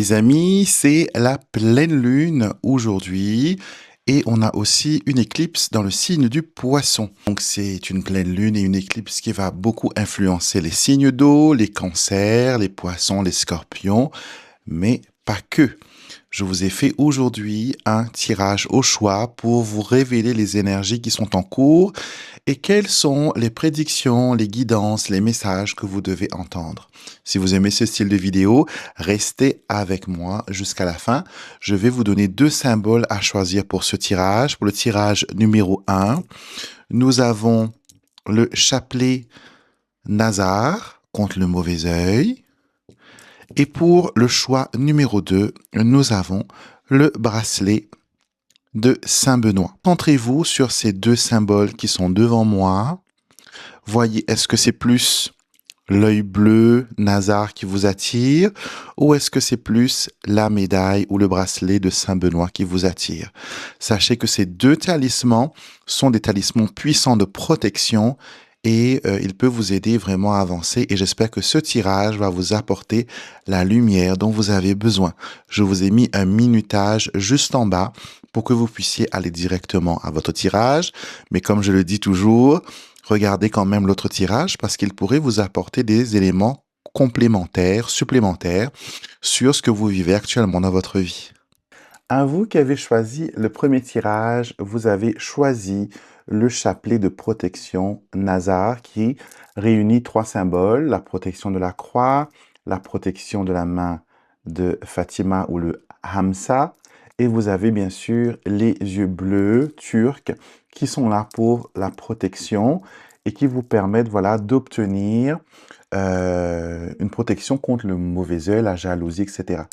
Les amis, c'est la pleine lune aujourd'hui et on a aussi une éclipse dans le signe du poisson. Donc c'est une pleine lune et une éclipse qui va beaucoup influencer les signes d'eau, les cancers, les poissons, les scorpions, mais pas que. Je vous ai fait aujourd'hui un tirage au choix pour vous révéler les énergies qui sont en cours et quelles sont les prédictions, les guidances, les messages que vous devez entendre. Si vous aimez ce style de vidéo, restez avec moi jusqu'à la fin. Je vais vous donner deux symboles à choisir pour ce tirage. Pour le tirage numéro 1, nous avons le chapelet Nazar contre le mauvais œil. Et pour le choix numéro 2, nous avons le bracelet de Saint-Benoît. Centrez-vous sur ces deux symboles qui sont devant moi. Voyez, est-ce que c'est plus l'œil bleu, Nazar qui vous attire, ou est-ce que c'est plus la médaille ou le bracelet de Saint-Benoît qui vous attire? Sachez que ces deux talismans sont des talismans puissants de protection et il peut vous aider vraiment à avancer et j'espère que ce tirage va vous apporter la lumière dont vous avez besoin. Je vous ai mis un minutage juste en bas pour que vous puissiez aller directement à votre tirage, mais comme je le dis toujours, regardez quand même l'autre tirage parce qu'il pourrait vous apporter des éléments complémentaires, supplémentaires sur ce que vous vivez actuellement dans votre vie. À vous qui avez choisi le premier tirage, vous avez choisi le chapelet de protection Nazar qui réunit trois symboles, la protection de la croix, la protection de la main de Fatima ou le Hamsa, et vous avez bien sûr les yeux bleus turcs qui sont là pour la protection et qui vous permettent voilà, d'obtenir une protection contre le mauvais œil, la jalousie, etc.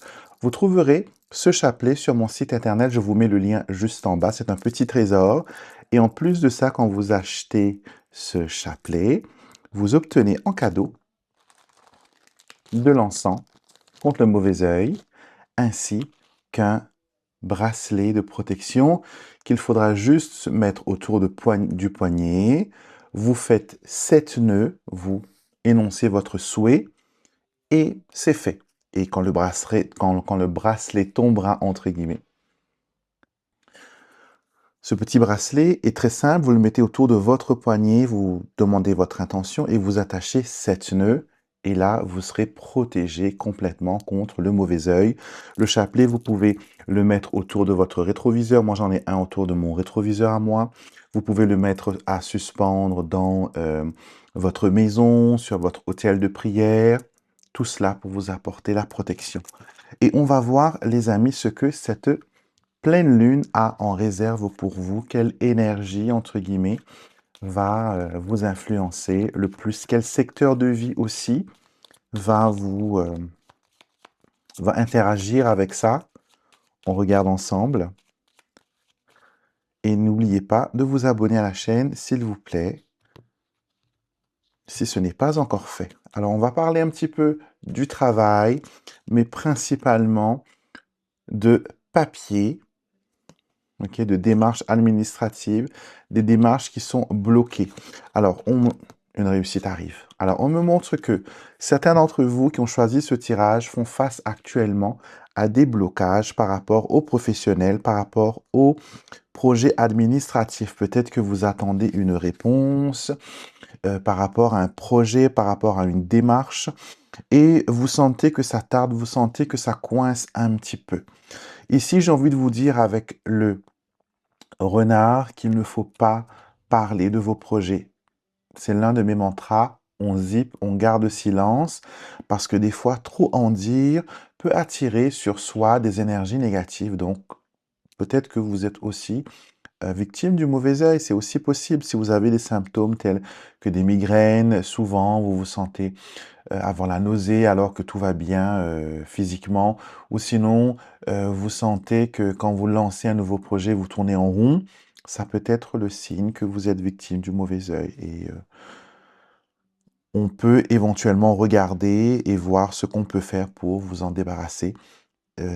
Vous trouverez ce chapelet sur mon site internet, je vous mets le lien juste en bas, c'est un petit trésor. Et en plus de ça, quand vous achetez ce chapelet, vous obtenez en cadeau de l'encens contre le mauvais œil, ainsi qu'un bracelet de protection qu'il faudra juste mettre autour du poignet. Vous faites 7 nœuds, vous énoncez votre souhait et c'est fait. Et quand le bracelet tombera, entre guillemets, ce petit bracelet est très simple, vous le mettez autour de votre poignet, vous demandez votre intention et vous attachez 7 nœuds. Et là, vous serez protégé complètement contre le mauvais œil. Le chapelet, vous pouvez le mettre autour de votre rétroviseur. Moi, j'en ai un autour de mon rétroviseur à moi. Vous pouvez le mettre à suspendre dans votre maison, sur votre hôtel de prière. Tout cela pour vous apporter la protection. Et on va voir, les amis, ce que cette pleine lune a en réserve pour vous, quelle énergie, entre guillemets, va vous influencer le plus, quel secteur de vie aussi va va interagir avec ça. On regarde ensemble. Et n'oubliez pas de vous abonner à la chaîne, s'il vous plaît, si ce n'est pas encore fait. Alors, on va parler un petit peu du travail, mais principalement de papier, okay, de démarches administratives, des démarches qui sont bloquées. Alors, une réussite arrive. Alors, on me montre que certains d'entre vous qui ont choisi ce tirage font face actuellement à des blocages par rapport aux professionnels, par rapport aux projets administratifs. Peut-être que vous attendez une réponse par rapport à un projet, par rapport à une démarche, et vous sentez que ça tarde, vous sentez que ça coince un petit peu. Ici, j'ai envie de vous dire avec le renard qu'il ne faut pas parler de vos projets. C'est l'un de mes mantras. On zip, on garde silence, parce que des fois, trop en dire peut attirer sur soi des énergies négatives. Donc, peut-être que vous êtes aussi victime du mauvais œil. C'est aussi possible si vous avez des symptômes tels que des migraines. Souvent, vous vous sentez avoir la nausée alors que tout va bien physiquement. Ou sinon, vous sentez que quand vous lancez un nouveau projet, vous tournez en rond. Ça peut être le signe que vous êtes victime du mauvais œil. Et on peut éventuellement regarder et voir ce qu'on peut faire pour vous en débarrasser.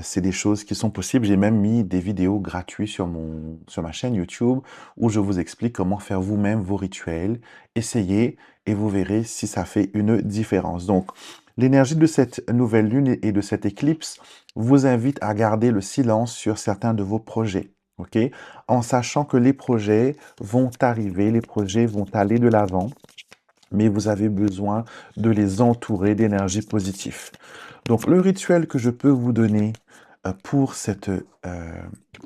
C'est des choses qui sont possibles. J'ai même mis des vidéos gratuites sur ma chaîne YouTube où je vous explique comment faire vous-même vos rituels. Essayez et vous verrez si ça fait une différence. Donc, L'énergie de cette nouvelle lune et de cette éclipse vous invite à garder le silence sur certains de vos projets, ok? En sachant que les projets vont arriver, les projets vont aller de l'avant, mais vous avez besoin de les entourer d'énergie positive. Donc, le rituel que je peux vous donner pour cette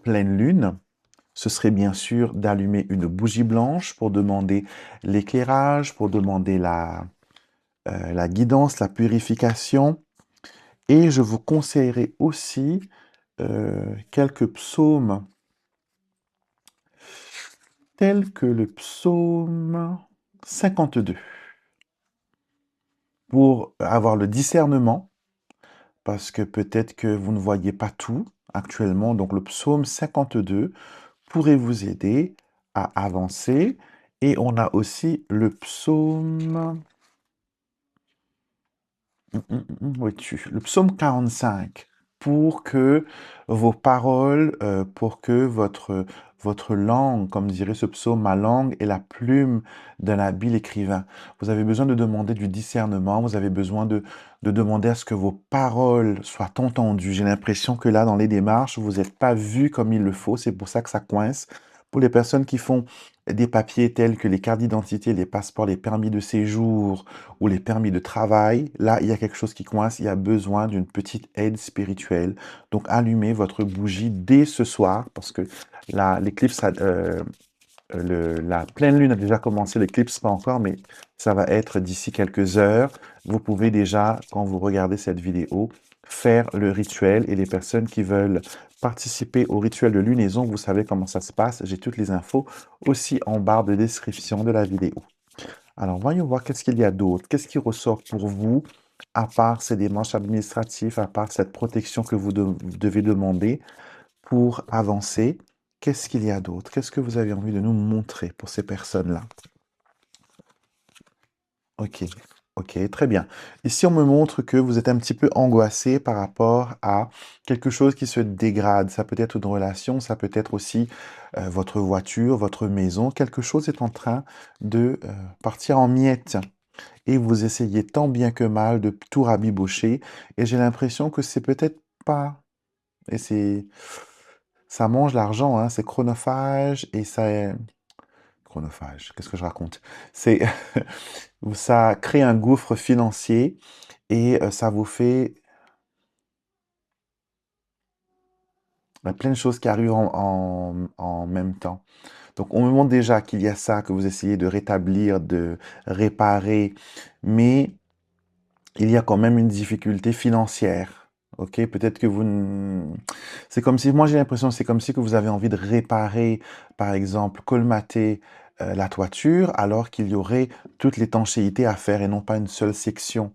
pleine lune, ce serait bien sûr d'allumer une bougie blanche pour demander l'éclairage, pour demander la guidance, la purification. Et je vous conseillerais aussi quelques psaumes tels que le psaume 52 pour avoir le discernement, parce que peut-être que vous ne voyez pas tout actuellement. Donc le psaume 52 pourrait vous aider à avancer. Et on a aussi le psaume... Où es-tu? Le psaume 45, pour que vos paroles, pour que votre langue, comme dirait ce psaume, ma langue est la plume d'un habile écrivain. Vous avez besoin de demander du discernement, vous avez besoin de demander à ce que vos paroles soient entendues. J'ai l'impression que là, dans les démarches, vous n'êtes pas vu comme il le faut, c'est pour ça que ça coince. Pour les personnes qui font des papiers tels que les cartes d'identité, les passeports, les permis de séjour, ou les permis de travail, là, il y a quelque chose qui coince, il y a besoin d'une petite aide spirituelle. Donc, allumez votre bougie dès ce soir, parce que l'éclipse, la pleine lune a déjà commencé, l'éclipse pas encore, mais ça va être d'ici quelques heures. Vous pouvez déjà, quand vous regardez cette vidéo, faire le rituel et les personnes qui veulent participer au rituel de lunaison, vous savez comment ça se passe. J'ai toutes les infos aussi en barre de description de la vidéo. Alors, voyons voir qu'est-ce qu'il y a d'autre. Qu'est-ce qui ressort pour vous, à part ces démarches administratives, à part cette protection que vous devez demander pour avancer. Qu'est-ce qu'il y a d'autre? Qu'est-ce que vous avez envie de nous montrer pour ces personnes-là? Ok, ok, très bien. Ici, on me montre que vous êtes un petit peu angoissé par rapport à quelque chose qui se dégrade. Ça peut être une relation, ça peut être aussi votre voiture, votre maison. Quelque chose est en train de partir en miettes. Et vous essayez tant bien que mal de tout rabibocher. Et j'ai l'impression que c'est peut-être pas. Et ça mange l'argent, hein, c'est chronophage et ça. Chronophage, qu'est-ce que je raconte? C'est ça crée un gouffre financier et ça vous fait plein de choses qui arrivent en même temps. Donc, on me montre déjà qu'il y a ça que vous essayez de rétablir, de réparer, mais il y a quand même une difficulté financière. Ok, peut-être que c'est comme si, moi j'ai l'impression, c'est comme si que vous avez envie de réparer, par exemple, colmater la toiture, alors qu'il y aurait toute l'étanchéité à faire et non pas une seule section.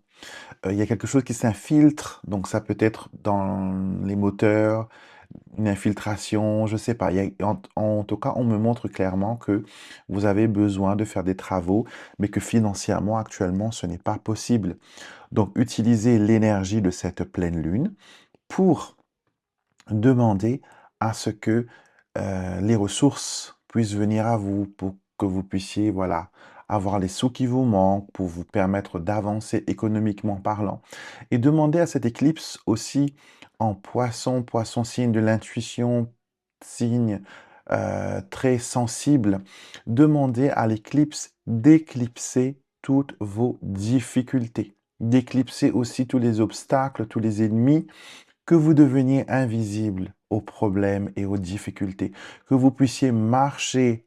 Il y a quelque chose qui s'infiltre, donc ça peut être dans les moteurs, une infiltration, je sais pas. En tout cas, on me montre clairement que vous avez besoin de faire des travaux, mais que financièrement, actuellement, ce n'est pas possible. Donc, utilisez l'énergie de cette pleine lune pour demander à ce que les ressources puissent venir à vous, pour que vous puissiez, voilà, avoir les sous qui vous manquent, pour vous permettre d'avancer économiquement parlant. Et demandez à cette éclipse aussi en poisson, poisson signe de l'intuition, signe très sensible, demandez à l'éclipse d'éclipser toutes vos difficultés, d'éclipser aussi tous les obstacles, tous les ennemis, que vous deveniez invisible aux problèmes et aux difficultés, que vous puissiez marcher,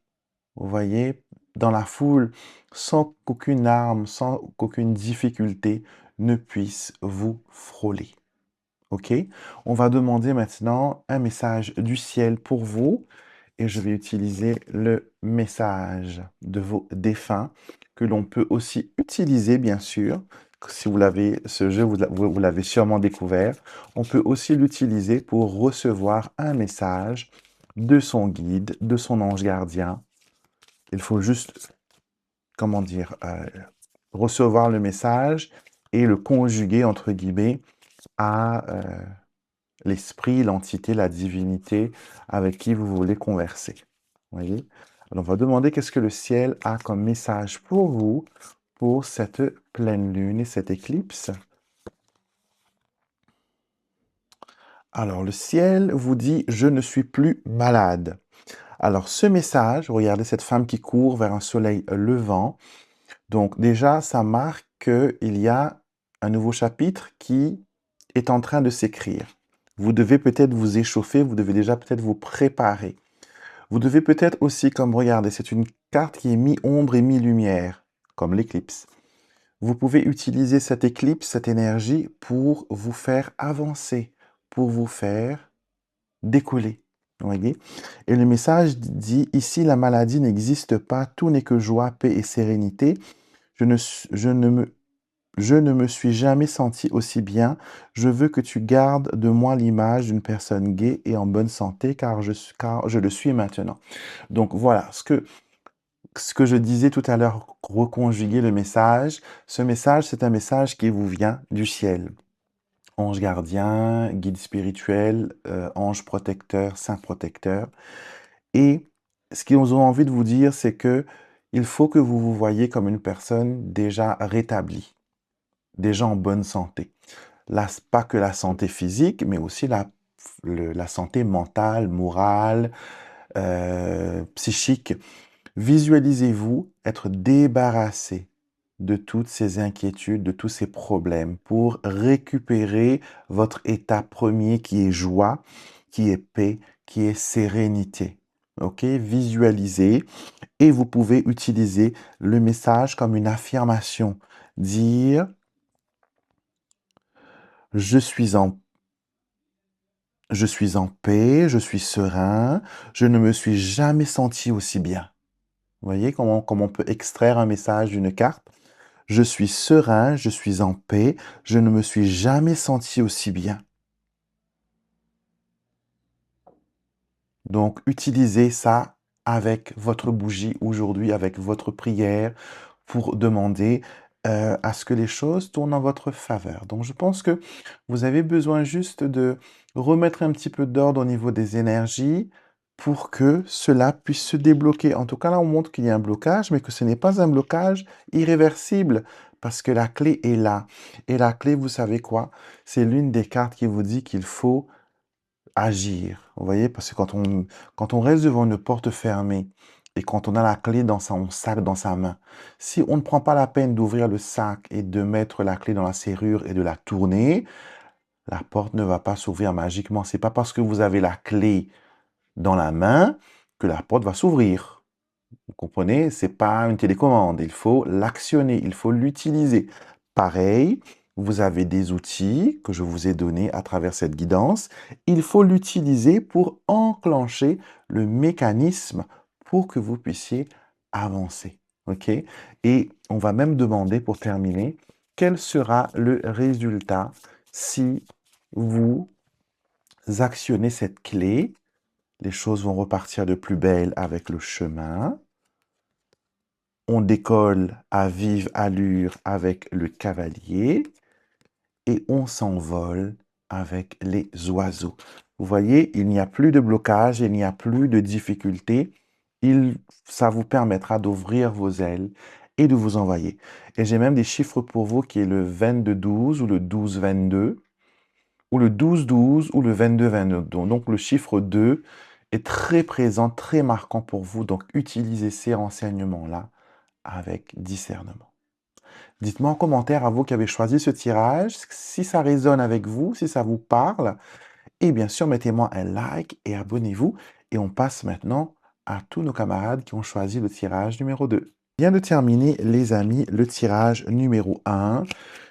vous voyez, dans la foule sans qu'aucune arme, sans qu'aucune difficulté ne puisse vous frôler. OK? On va demander maintenant un message du ciel pour vous et je vais utiliser le message de vos défunts que l'on peut aussi utiliser, bien sûr. Si vous l'avez, ce jeu, vous l'avez sûrement découvert. On peut aussi l'utiliser pour recevoir un message de son guide, de son ange gardien. Il faut juste, comment dire, recevoir le message et le conjuguer, entre guillemets, à l'esprit, l'entité, la divinité avec qui vous voulez converser. Voyez? Alors, on va demander qu'est-ce que le ciel a comme message pour vous pour cette pleine lune et cette éclipse. Alors, le ciel vous dit, je ne suis plus malade. Alors, ce message, regardez cette femme qui court vers un soleil levant. Donc, déjà, ça marque qu'il y a un nouveau chapitre qui est en train de s'écrire. Vous devez peut-être vous échauffer, vous devez déjà peut-être vous préparer. Vous devez peut-être aussi, comme regardez, c'est une carte qui est mi-ombre et mi-lumière, comme l'éclipse. Vous pouvez utiliser cette éclipse, cette énergie, pour vous faire avancer, pour vous faire décoller. Vous voyez? Et le message dit, ici, la maladie n'existe pas, tout n'est que joie, paix et sérénité. Je ne, je ne me suis jamais senti aussi bien. Je veux que tu gardes de moi l'image d'une personne gaie et en bonne santé, car je le suis maintenant. Donc voilà, ce que je disais tout à l'heure, reconjuguer le message. Ce message, c'est un message qui vous vient du ciel. Ange gardien, guide spirituel, ange protecteur, saint protecteur. Et ce qu'ils ont envie de vous dire, c'est que il faut que vous vous voyez comme une personne déjà rétablie, déjà en bonne santé. Là, pas que la santé physique, mais aussi la santé mentale, morale, psychique. Visualisez-vous être débarrassé de toutes ces inquiétudes, de tous ces problèmes pour récupérer votre état premier qui est joie, qui est paix, qui est sérénité. OK? Visualisez et vous pouvez utiliser le message comme une affirmation. Dire je suis en je suis en paix, je suis serein, je ne me suis jamais senti aussi bien. Vous voyez comment on peut extraire un message d'une carte? Je suis serein, je suis en paix, je ne me suis jamais senti aussi bien. Donc, utilisez ça avec votre bougie aujourd'hui, avec votre prière, pour demander à ce que les choses tournent en votre faveur. Donc, je pense que vous avez besoin juste de remettre un petit peu d'ordre au niveau des énergies pour que cela puisse se débloquer. En tout cas, là, on montre qu'il y a un blocage, mais que ce n'est pas un blocage irréversible, parce que la clé est là. Et la clé, vous savez quoi? C'est l'une des cartes qui vous dit qu'il faut agir. Vous voyez, parce que quand on reste devant une porte fermée et quand on a la clé dans son sac, dans sa main, si on ne prend pas la peine d'ouvrir le sac et de mettre la clé dans la serrure et de la tourner, la porte ne va pas s'ouvrir magiquement. C'est pas parce que vous avez la clé dans la main que la porte va s'ouvrir. Vous comprenez? C'est pas une télécommande. Il faut l'actionner, il faut l'utiliser. Pareil, vous avez des outils que je vous ai donnés à travers cette guidance. Il faut l'utiliser pour enclencher le mécanisme pour que vous puissiez avancer. OK? Et on va même demander pour terminer, quel sera le résultat si vous actionnez cette clé? Les choses vont repartir de plus belle avec le chemin. On décolle à vive allure avec le cavalier et on s'envole avec les oiseaux. Vous voyez, il n'y a plus de blocage, il n'y a plus de difficulté. Ça vous permettra d'ouvrir vos ailes et de vous envoyer. Et j'ai même des chiffres pour vous qui est le 22-12 ou le 12-22 ou le 12-12 ou le 22-22. Donc le chiffre 2 est très présent, très marquant pour vous. Donc utilisez ces renseignements-là avec discernement. Dites-moi en commentaire à vous qui avez choisi ce tirage, si ça résonne avec vous, si ça vous parle. Et bien sûr, mettez-moi un like et abonnez-vous. Et on passe maintenant à tous nos camarades qui ont choisi le tirage numéro 2. Vient de terminer, les amis, le tirage numéro 1.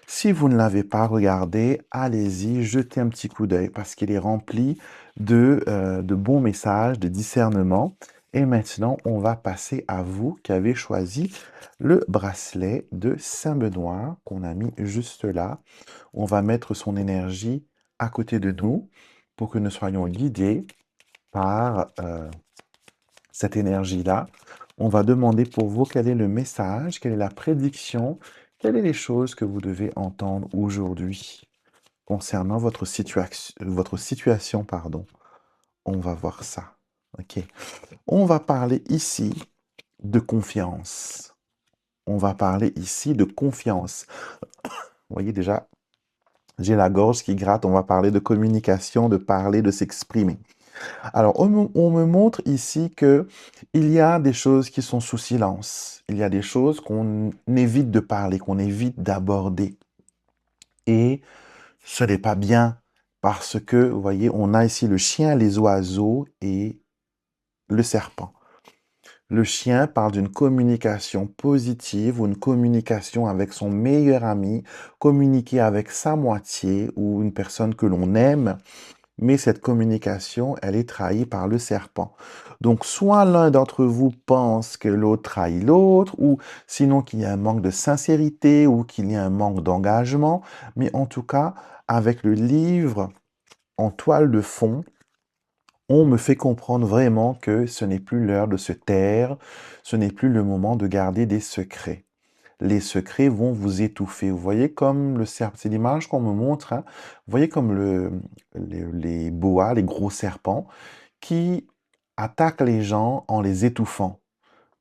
Si vous ne l'avez pas regardé, allez-y, jetez un petit coup d'œil parce qu'il est rempli de bons messages, de discernement. Et maintenant, on va passer à vous qui avez choisi le bracelet de Saint-Benoît qu'on a mis juste là. On va mettre son énergie à côté de nous pour que nous soyons guidés par cette énergie-là. On va demander pour vous quel est le message, quelle est la prédiction, quelles sont les choses que vous devez entendre aujourd'hui concernant votre situation, pardon. On va voir ça. OK. On va parler ici de confiance. On va parler ici de confiance. Vous voyez déjà, J'ai la gorge qui gratte, on va parler de communication, de parler, de s'exprimer. Alors, on me montre ici que il y a des choses qui sont sous silence. Il y a des choses qu'on évite de parler, qu'on évite d'aborder. Et ce n'est pas bien parce que, vous voyez, on a ici le chien, les oiseaux et le serpent. Le chien parle d'une communication positive ou une communication avec son meilleur ami, communiquer avec sa moitié ou une personne que l'on aime, mais cette communication, elle est trahie par le serpent. Donc, soit l'un d'entre vous pense que l'autre trahit l'autre, ou sinon qu'il y a un manque de sincérité ou qu'il y a un manque d'engagement, mais en tout cas, avec le livre en toile de fond, on me fait comprendre vraiment que ce n'est plus l'heure de se taire, ce n'est plus le moment de garder des secrets. Les secrets vont vous étouffer. Vous voyez comme le serpent, c'est l'image qu'on me montre, hein. Vous voyez comme les boas, les gros serpents, qui attaquent les gens en les étouffant.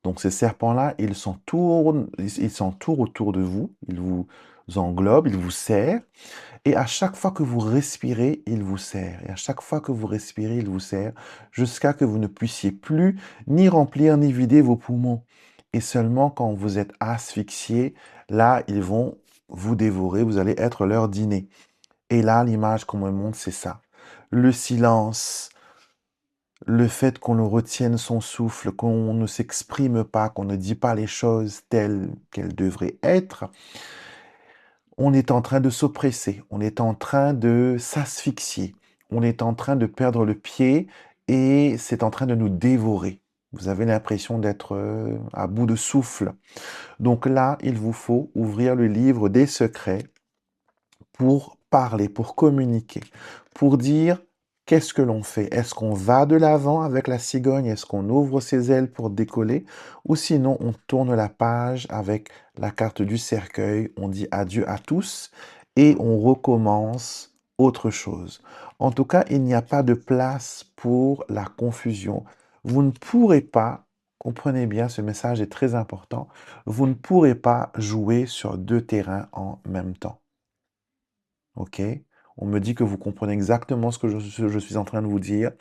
Donc ces serpents-là, ils s'entourent autour de vous, ils vous englobent, ils vous serrent, et à chaque fois que vous respirez, il vous serre. Et à chaque fois que vous respirez, il vous serre, jusqu'à que vous ne puissiez plus ni remplir ni vider vos poumons. Et seulement quand vous êtes asphyxié, là, ils vont vous dévorer, vous allez être leur dîner. Et là, l'image qu'on me montre, c'est ça. Le silence, le fait qu'on ne retienne son souffle, qu'on ne s'exprime pas, qu'on ne dit pas les choses telles qu'elles devraient être, on est en train de s'oppresser, on est en train de s'asphyxier, on est en train de perdre le pied et c'est en train de nous dévorer. Vous avez l'impression d'être à bout de souffle. Donc là, il vous faut ouvrir le livre des secrets pour parler, pour communiquer, pour dire qu'est-ce que l'on fait. Est-ce qu'on va de l'avant avec la cigogne? Est-ce qu'on ouvre ses ailes pour décoller? Ou sinon, on tourne la page avec la carte du cercueil, on dit adieu à tous et on recommence autre chose. En tout cas, il n'y a pas de place pour la confusion. Vous ne pourrez pas, comprenez bien, ce message est très important, vous ne pourrez pas jouer sur deux terrains en même temps. OK? On me dit que vous comprenez exactement ce que je suis en train de vous dire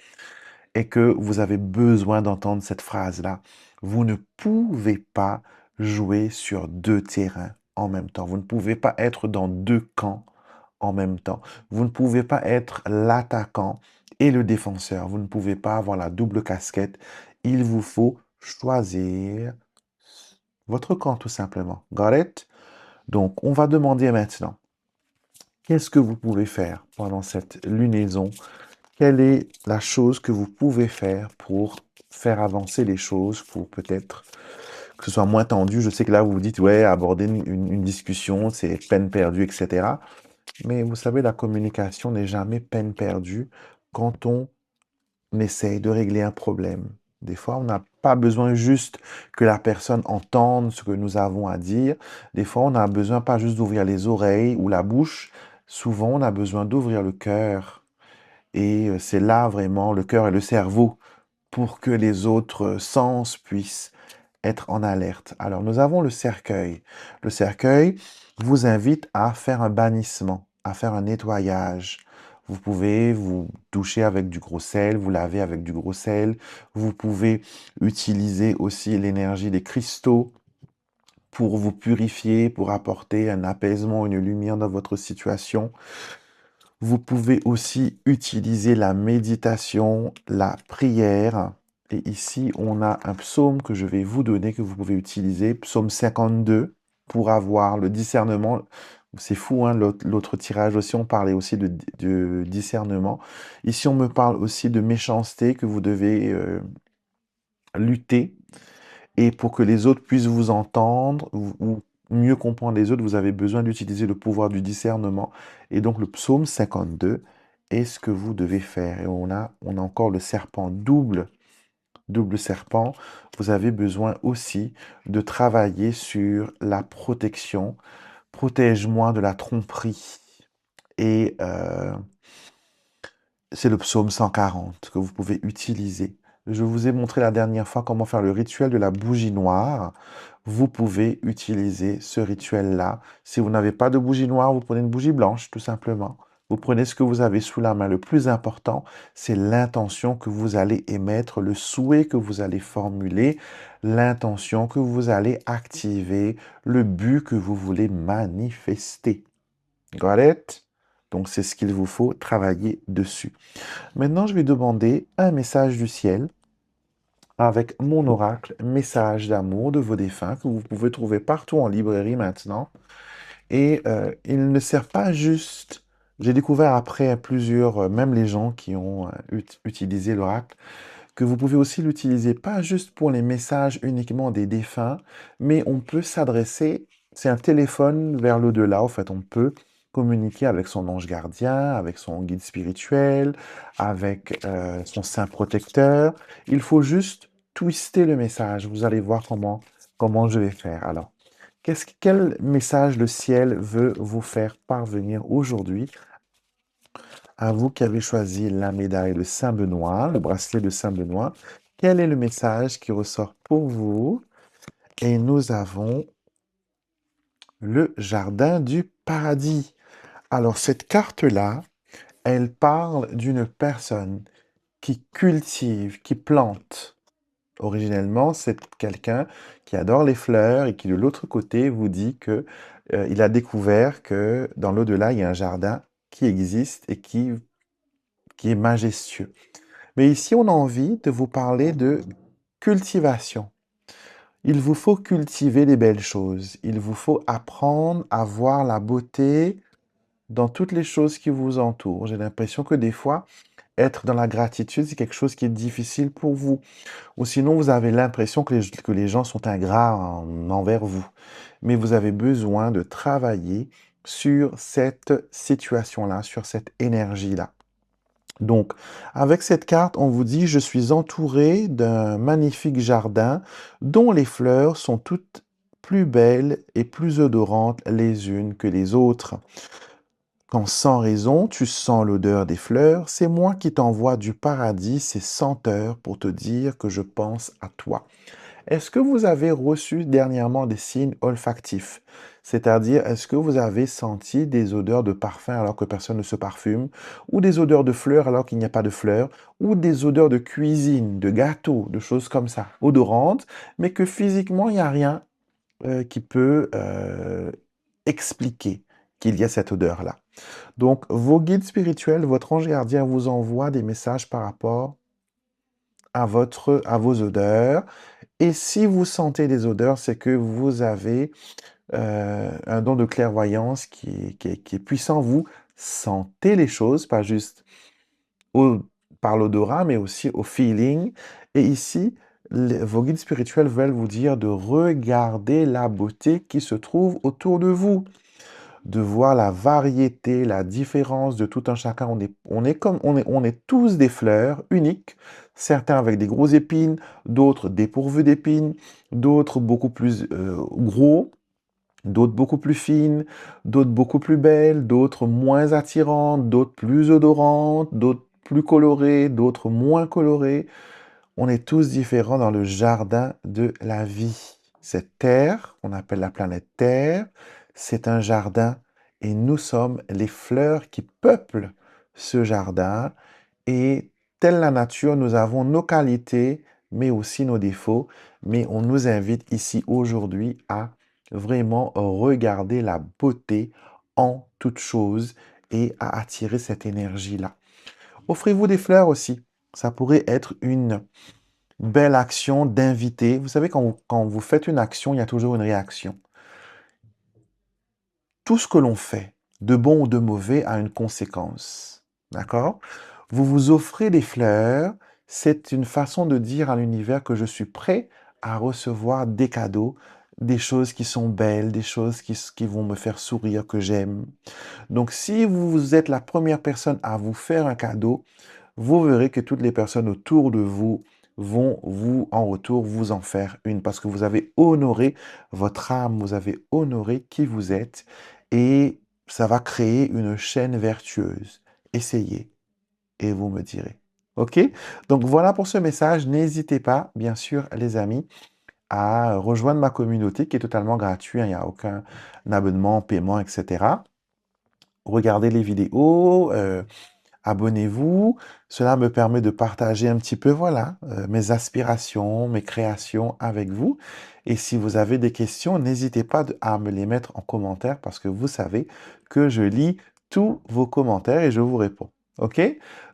et que vous avez besoin d'entendre cette phrase-là. Vous ne pouvez pas jouer sur deux terrains en même temps. Vous ne pouvez pas être dans deux camps en même temps. Vous ne pouvez pas être l'attaquant et le défenseur. Vous ne pouvez pas avoir la double casquette. Il vous faut choisir votre camp tout simplement. Got it? Donc, on va demander maintenant. Qu'est-ce que vous pouvez faire pendant cette lunaison? Quelle est la chose que vous pouvez faire pour faire avancer les choses, pour peut-être que ce soit moins tendu? Je sais que là, vous vous dites, ouais, aborder une discussion, c'est peine perdue, etc. Mais vous savez, la communication n'est jamais peine perdue quand on essaye de régler un problème. Des fois, on n'a pas besoin juste que la personne entende ce que nous avons à dire. Des fois, on a besoin pas juste d'ouvrir les oreilles ou la bouche. Souvent, on a besoin d'ouvrir le cœur. Et c'est là vraiment le cœur et le cerveau pour que les autres sens puissent être en alerte. Alors, nous avons le cercueil. Le cercueil vous invite à faire un bannissement, à faire un nettoyage. Vous pouvez vous doucher avec du gros sel, vous laver avec du gros sel. Vous pouvez utiliser aussi l'énergie des cristaux pour vous purifier, pour apporter un apaisement, une lumière dans votre situation. Vous pouvez aussi utiliser la méditation, la prière. Et ici, on a un psaume que je vais vous donner, que vous pouvez utiliser, psaume 52, pour avoir le discernement. C'est fou, hein, l'autre tirage aussi, on parlait aussi de discernement. Ici, on me parle aussi de méchanceté que vous devez lutter. Et pour que les autres puissent vous entendre ou mieux comprendre les autres, vous avez besoin d'utiliser le pouvoir du discernement. Et donc le psaume 52 est ce que vous devez faire. Et on a encore le serpent double serpent. Vous avez besoin aussi de travailler sur la protection. Protège-moi de la tromperie. Et c'est le psaume 140 que vous pouvez utiliser. je vous ai montré la dernière fois comment faire le rituel de la bougie noire. Vous pouvez utiliser ce rituel-là. Si vous n'avez pas de bougie noire, vous prenez une bougie blanche, tout simplement. Vous prenez ce que vous avez sous la main. Le plus important, c'est l'intention que vous allez émettre, le souhait que vous allez formuler, l'intention que vous allez activer, le but que vous voulez manifester. Got it? Donc, c'est ce qu'il vous faut travailler dessus. Maintenant, je vais demander un message du ciel avec mon oracle, message d'amour de vos défunts que vous pouvez trouver partout en librairie maintenant. Et il ne sert pas juste, j'ai découvert après plusieurs, même les gens qui ont utilisé l'oracle, que vous pouvez aussi l'utiliser pas juste pour les messages uniquement des défunts, mais on peut s'adresser, c'est un téléphone vers l'au-delà, en fait, on peut communiquer avec son ange gardien, avec son guide spirituel, avec son saint protecteur. Il faut juste twister le message. Vous allez voir comment je vais faire. Alors, quel message le ciel veut vous faire parvenir aujourd'hui à vous qui avez choisi la médaille de Saint-Benoît, le bracelet de Saint-Benoît? Quel est le message qui ressort pour vous? Et nous avons le jardin du paradis. Alors, cette carte-là, elle parle d'une personne qui cultive, qui plante. Originellement, c'est quelqu'un qui adore les fleurs et qui, de l'autre côté, vous dit que il a découvert que dans l'au-delà, il y a un jardin qui existe et qui est majestueux. Mais ici, on a envie de vous parler de cultivation. Il vous faut cultiver les belles choses. Il vous faut apprendre à voir la beauté dans toutes les choses qui vous entourent. J'ai l'impression que des fois, être dans la gratitude, c'est quelque chose qui est difficile pour vous. Ou sinon, vous avez l'impression que les gens sont ingrats envers vous. Mais vous avez besoin de travailler sur cette situation-là, sur cette énergie-là. Donc, avec cette carte, on vous dit, je suis entouré d'un magnifique jardin dont les fleurs sont toutes plus belles et plus odorantes les unes que les autres. Quand sans raison tu sens l'odeur des fleurs, c'est moi qui t'envoie du paradis ces senteurs pour te dire que je pense à toi. Est-ce que vous avez reçu dernièrement des signes olfactifs? C'est-à-dire, est-ce que vous avez senti des odeurs de parfum alors que personne ne se parfume, ou des odeurs de fleurs alors qu'il n'y a pas de fleurs, ou des odeurs de cuisine, de gâteaux, de choses comme ça, odorantes, mais que physiquement, il n'y a rien qui peut expliquer qu'il y a cette odeur-là. Donc, vos guides spirituels, votre ange gardien vous envoie des messages par rapport à vos odeurs. Et si vous sentez des odeurs, c'est que vous avez un don de clairvoyance qui est puissant. Vous sentez les choses, pas juste au- par l'odorat, mais aussi au feeling. Et ici, vos guides spirituels veulent vous dire de regarder la beauté qui se trouve autour de vous, de voir la variété, la différence de tout un chacun. On est tous des fleurs uniques, certains avec des grosses épines, d'autres dépourvus d'épines, d'autres beaucoup plus gros, d'autres beaucoup plus fines, d'autres beaucoup plus belles, d'autres moins attirantes, d'autres plus odorantes, d'autres plus colorées, d'autres moins colorées. On est tous différents dans le jardin de la vie. Cette Terre, qu'on appelle la planète Terre, c'est un jardin et nous sommes les fleurs qui peuplent ce jardin. Et telle la nature, nous avons nos qualités, mais aussi nos défauts. Mais on nous invite ici aujourd'hui à vraiment regarder la beauté en toute chose et à attirer cette énergie-là. Offrez-vous des fleurs aussi. Ça pourrait être une belle action d'inviter. Vous savez, quand vous faites une action, il y a toujours une réaction. Tout ce que l'on fait, de bon ou de mauvais, a une conséquence. D'accord? Vous vous offrez des fleurs, c'est une façon de dire à l'univers que je suis prêt à recevoir des cadeaux, des choses qui sont belles, des choses qui vont me faire sourire, que j'aime. Donc, si vous êtes la première personne à vous faire un cadeau, vous verrez que toutes les personnes autour de vous vont vous, en retour, vous en faire une parce que vous avez honoré votre âme, vous avez honoré qui vous êtes et ça va créer une chaîne vertueuse. Essayez et vous me direz. OK? Donc voilà pour ce message. N'hésitez pas, bien sûr, les amis, à rejoindre ma communauté qui est totalement gratuite, hein. Il n'y a aucun abonnement, paiement, etc. Regardez les vidéos, abonnez-vous. Cela me permet de partager un petit peu, voilà, mes aspirations, mes créations avec vous. Et si vous avez des questions, n'hésitez pas à me les mettre en commentaire parce que vous savez que je lis tous vos commentaires et je vous réponds. OK?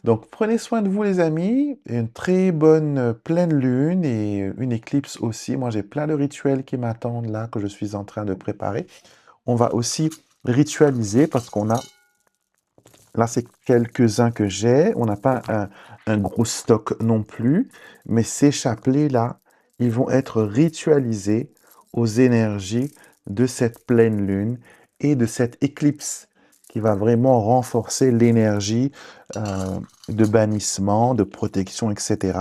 Donc, prenez soin de vous, les amis. Une très bonne pleine lune et une éclipse aussi. Moi, j'ai plein de rituels qui m'attendent là, que je suis en train de préparer. On va aussi ritualiser parce qu'on a là, c'est quelques-uns que j'ai. On n'a pas un gros stock non plus, mais ces chapelets-là, ils vont être ritualisés aux énergies de cette pleine lune et de cette éclipse qui va vraiment renforcer l'énergie de bannissement, de protection, etc.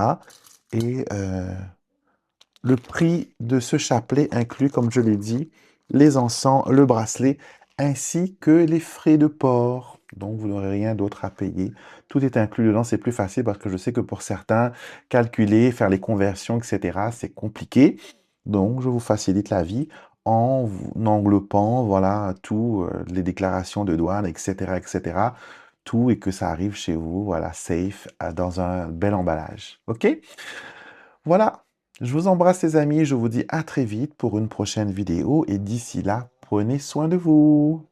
Et le prix de ce chapelet inclut, comme je l'ai dit, les encens, le bracelet, ainsi que les frais de port. Donc, vous n'aurez rien d'autre à payer. Tout est inclus dedans. C'est plus facile parce que je sais que pour certains, calculer, faire les conversions, etc., c'est compliqué. Donc, je vous facilite la vie en vous englobant, voilà, tout, les déclarations de douane, etc., etc., tout et que ça arrive chez vous, voilà, safe, dans un bel emballage. OK? Voilà, je vous embrasse les amis, je vous dis à très vite pour une prochaine vidéo et d'ici là, prenez soin de vous.